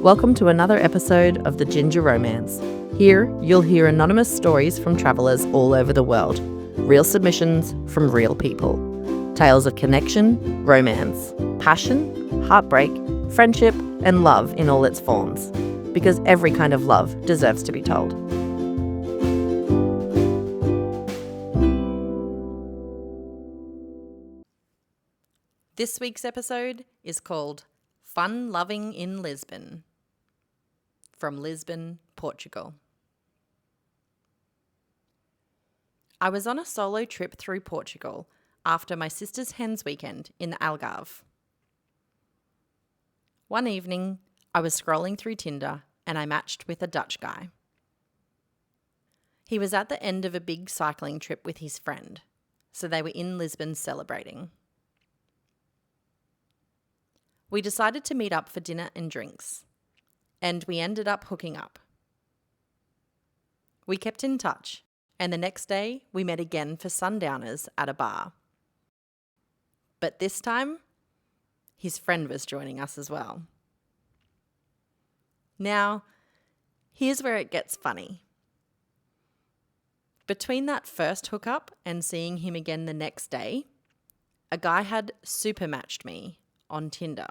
Welcome to another episode of the Ginger ROAMance. Here, you'll hear anonymous stories from travellers all over the world. Real submissions from real people. Tales of connection, romance, passion, heartbreak, friendship, and love in all its forms. Because every kind of love deserves to be told. This week's episode is called Fun Loving in Lisbon. From Lisbon, Portugal. I was on a solo trip through Portugal after my sister's hens weekend in the Algarve. One evening, I was scrolling through Tinder and I matched with a Dutch guy. He was at the end of a big cycling trip with his friend, so they were in Lisbon celebrating. We decided to meet up for dinner and drinks, and we ended up hooking up. We kept in touch, and the next day we met again for sundowners at a bar. But this time, his friend was joining us as well. Now, here's where it gets funny. Between that first hookup and seeing him again the next day, a guy had super matched me on Tinder.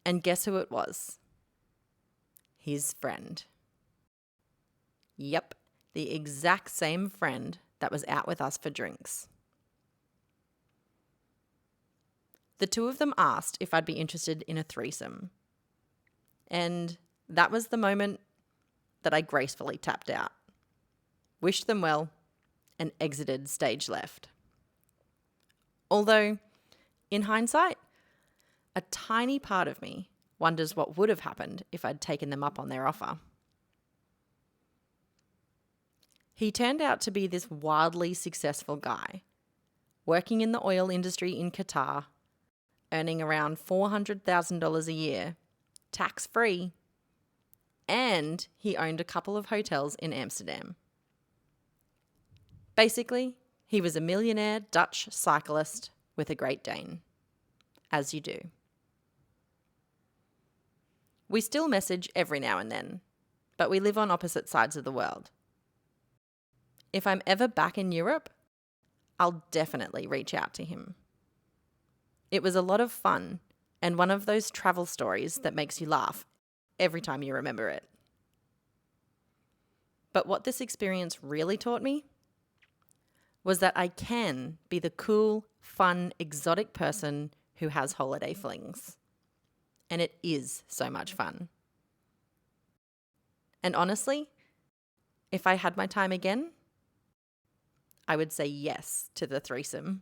And guess who it was? His friend. Yep, the exact same friend that was out with us for drinks. The two of them asked if I'd be interested in a threesome. And that was the moment that I gracefully tapped out, wished them well, and exited stage left. Although, in hindsight, a tiny part of me wonders what would have happened if I'd taken them up on their offer. He turned out to be this wildly successful guy, working in the oil industry in Qatar, earning around $400,000 a year, tax-free, and he owned a couple of hotels in Amsterdam. Basically, he was a millionaire Dutch cyclist with a Great Dane, as you do. We still message every now and then, but we live on opposite sides of the world. If I'm ever back in Europe, I'll definitely reach out to him. It was a lot of fun and one of those travel stories that makes you laugh every time you remember it. But what this experience really taught me was that I can be the cool, fun, exotic person who has holiday flings. And it is so much fun. And honestly, if I had my time again, I would say yes to the threesome.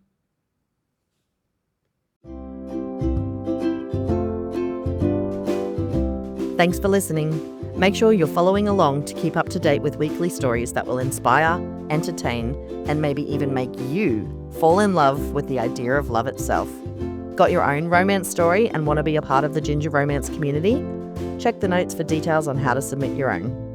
Thanks for listening. Make sure you're following along to keep up to date with weekly stories that will inspire, entertain, and maybe even make you fall in love with the idea of love itself. Got your own romance story and want to be a part of the Ginger ROAMance community? Check the notes for details on how to submit your own.